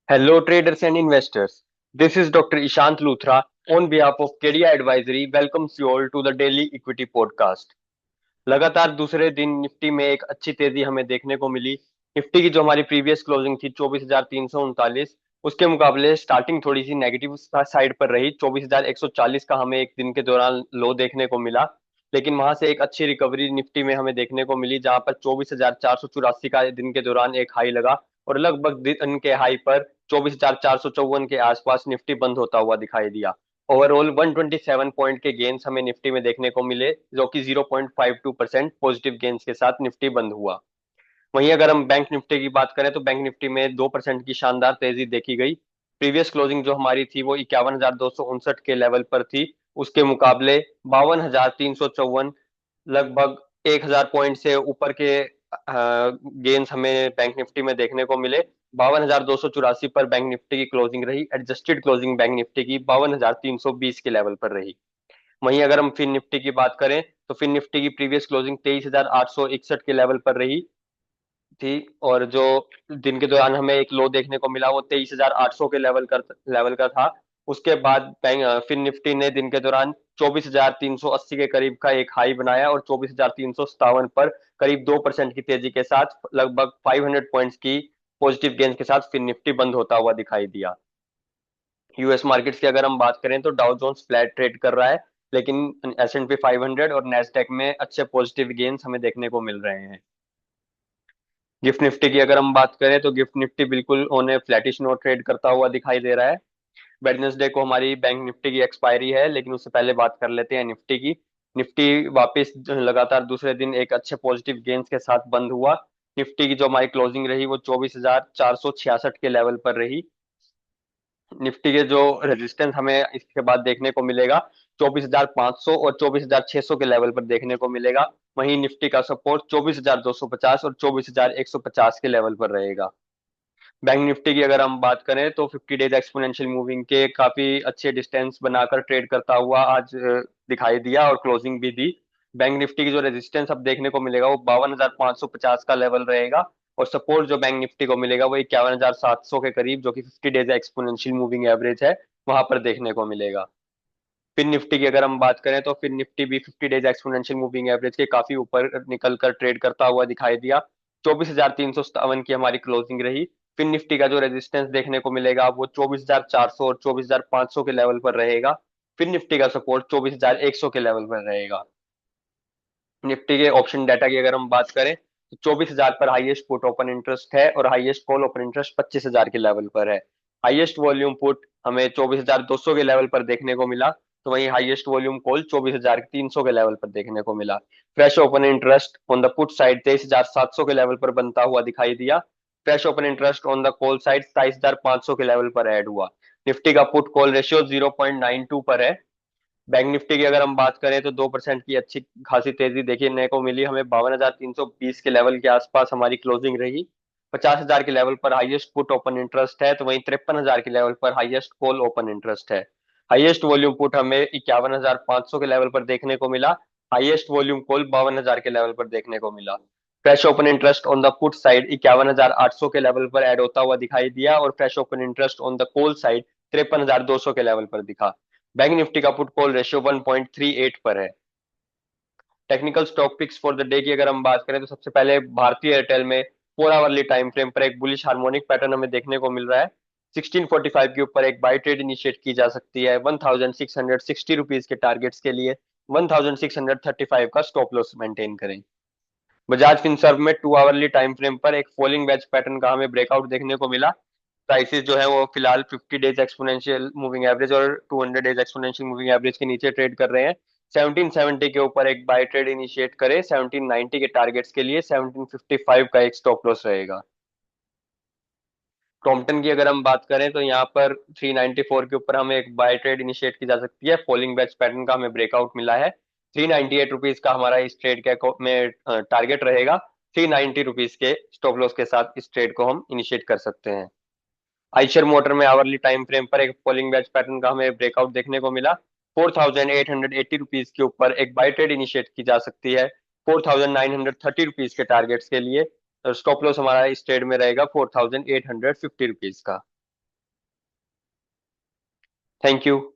Hello, traders and investors. This is Dr. Ishant Luthra on behalf of KDI Advisory. Welcomes you all to the Daily Equity Podcast. लगातार दूसरे दिन Nifty में एक अच्छी तेजी हमें देखने को मिली। निफ्टी की जो हमारी प्रीवियस क्लोजिंग थी 24,339, उसके मुकाबले स्टार्टिंग थोड़ी सी नेगेटिव साइड पर रही। 24,140 का हमें एक दिन के दौरान लो देखने को मिला, लेकिन वहां से एक अच्छी रिकवरी निफ्टी में हमें देखने को मिली, जहां पर 24,484 का दिन के दौरान एक हाई लगा और लगभग दिन के हाई पर 24,454 के आसपास निफ्टी बंद होता हुआ दिखाई दिया। ओवरऑल 127 पॉइंट के गेन्स हमें निफ्टी में देखने को मिले, जो कि 0.52% पॉजिटिव गेन्स के साथ निफ्टी बंद हुआ। वहीं अगर हम बैंक निफ्टी की बात करें तो बैंक निफ्टी में 2% की शानदार तेजी देखी गई। प्रीवियस क्लोजिंग जो हमारी थी वो 51,259 के लेवल पर थी। उसके मुकाबले 52,354, लगभग 1,000 पॉइंट से ऊपर के गेन्स हमें बैंक निफ्टी में देखने को मिले। 52,284 पर बैंक निफ्टी की क्लोजिंग रही। एडजस्टेड क्लोजिंग बैंक निफ्टी की 52,320 के लेवल पर रही। वहीं अगर हम फिन निफ्टी की बात करें तो फिन निफ्टी की प्रीवियस क्लोजिंग 23,861 के लेवल पर रही थी, और जो दिन के दौरान हमें एक लो देखने को मिला वो 23,800 के लेवल का था। उसके बाद फिन निफ्टी ने दिन के दौरान 24,380 के करीब का एक हाई बनाया और 24,357 पर करीब 2% की तेजी के साथ लगभग 500 पॉइंट्स की पॉजिटिव गेंस के साथ फिन निफ्टी बंद होता हुआ दिखाई दिया। यूएस मार्केट्स की अगर हम बात करें तो डाउ जोन्स फ्लैट ट्रेड कर रहा है, लेकिन एस&पी 500 और नेस्डेक में अच्छे पॉजिटिव गेन्स हमें देखने को मिल रहे हैं। गिफ्ट निफ्टी की अगर हम बात करें तो गिफ्ट निफ्टी बिल्कुल on A flattish note trade करता हुआ दिखाई दे रहा है। वेडनेसडे को हमारी बैंक निफ्टी की एक्सपायरी है, लेकिन उससे पहले बात कर लेते हैं निफ्टी की। निफ्टी वापस लगातार दूसरे दिन एक अच्छे पॉजिटिव गेन्स के साथ बंद हुआ। निफ्टी की जो हमारी क्लोजिंग रही वो 24,466 के लेवल पर रही। निफ्टी के जो रेजिस्टेंस हमें इसके बाद देखने को मिलेगा 24,500 और 24,600 के लेवल पर देखने को मिलेगा। वहीं निफ्टी का सपोर्ट 24,250 और 24,150 के लेवल पर रहेगा। बैंक निफ्टी की अगर हम बात करें तो 50 डेज एक्सपोनेंशियल मूविंग के काफी अच्छे डिस्टेंस बनाकर ट्रेड करता हुआ आज दिखाई दिया और क्लोजिंग भी दी। बैंक निफ्टी की जो रेजिस्टेंस अब देखने को मिलेगा वो 52,550 का लेवल रहेगा, और सपोर्ट जो बैंक निफ्टी को मिलेगा वो 51,700 के करीब, जो कि 50 डेज एक्सपोनेंशियल मूविंग एवरेज है, वहां पर देखने को मिलेगा। फिर निफ्टी की अगर हम बात करें तो फिर निफ्टी भी 50 डेज एक्सपोनेंशियल मूविंग एवरेज के काफी ऊपर निकल कर ट्रेड करता हुआ दिखाई दिया। 24,357 की हमारी क्लोजिंग रही। फिर निफ्टी का जो रेजिस्टेंस देखने को मिलेगा वो 24,400 और 24,500 के लेवल पर रहेगा। फिर निफ्टी का सपोर्ट 24,100 के लेवल पर रहेगा। निफ्टी के ऑप्शन डाटा की अगर हम बात करें तो 24,000 पर हाईएस्ट पुट ओपन इंटरेस्ट है और हाईएस्ट कॉल ओपन इंटरेस्ट 25,000 के लेवल पर है। हाईएस्ट वॉल्यूम पुट हमें 24,200 के लेवल पर देखने को मिला, तो वहीं हाईएस्ट वॉल्यूम कॉल 24,300 के लेवल पर देखने को मिला। Fresh open interest on the put side 23,700 के लेवल पर बनता हुआ दिखाई दिया। Fresh open interest on the call side 27,500 के लेवल पर ऐड हुआ। निफ्टी का पुट कॉल रेशियो 0.92 पर है। बैंक निफ्टी की अगर हम बात करें तो 2% की अच्छी खासी तेजी देखने को मिली हमें। 52,320 के लेवल के आसपास हमारी क्लोजिंग रही। 50,000 के लेवल पर हाईएस्ट पुट ओपन इंटरेस्ट है, तो वहीं 53,000 के लेवल पर हाईएस्ट कॉल ओपन इंटरेस्ट है। हाईएस्ट वॉल्यूम पुट हमें 51,500 के लेवल पर देखने को मिला। हाईएस्ट वॉल्यूम कॉल 52,000 के लेवल पर देखने को मिला। Fresh open interest on the put side 51,800 के लेवल पर ऐड होता हुआ दिखाई दिया, और fresh open interest on the call side 53,200 के लेवल पर दिखा। बैंक निफ्टी का पुट कॉल रेशियो 1.38 पर है। Technical stock picks for the day की अगर हम बात करें तो सबसे पहले भारतीय एयरटेल में 4 आवरली टाइम फ्रेम पर एक बुलिश हार्मोनिक पैटर्न हमें देखने को मिल रहा है। 1645 के ऊपर एक बाई ट्रेड इनिशिएट की जा सकती है 1660 रुपीज के टारगेट्स के लिए। 1635 का स्टॉप लॉस मेंटेन करें। बजाज फिनसर्व में 2 आवरली टाइम फ्रेम पर एक फॉलिंग वेज पैटर्न का हमें ब्रेकआउट देखने को मिला। प्राइसेस जो है वो फिलहाल 50 डेज एक्सपोनेंशियल मूविंग एवरेज और 200 डेज एक्सपोनेंशियल मूविंग एवरेज के नीचे ट्रेड कर रहे हैं। 1770 के ऊपर एक बाय ट्रेड इनिशिएट करे 1790 के टारगेट्स के लिए। 1755 का एक स्टॉप लॉस रहेगा। क्रॉम्पटन की अगर हम बात करें तो यहाँ पर 394 के ऊपर हमें एक बाय ट्रेड इनिशिएट की जा सकती है। फॉलिंग वेज पैटर्न का हमें ब्रेकआउट मिला है। 398 रुपीज का हमारा इस ट्रेड के में टारगेट रहेगा। 390 रुपीज के स्टॉप लॉस के साथ इस ट्रेड को हम इनिशिएट कर सकते हैं। आइशर मोटर में आवरली टाइम फ्रेम पर एक फॉलिंग वेज पैटर्न का हमें ब्रेकआउट देखने को मिला। 4,880 रुपीज के ऊपर एक बाय ट्रेड इनिशिएट की जा सकती है 4,930 रुपीज के टारगेट्स के लिए। स्टॉप लॉस हमारा इस ट्रेड में रहेगा 4,850 रुपीज का। Thank you.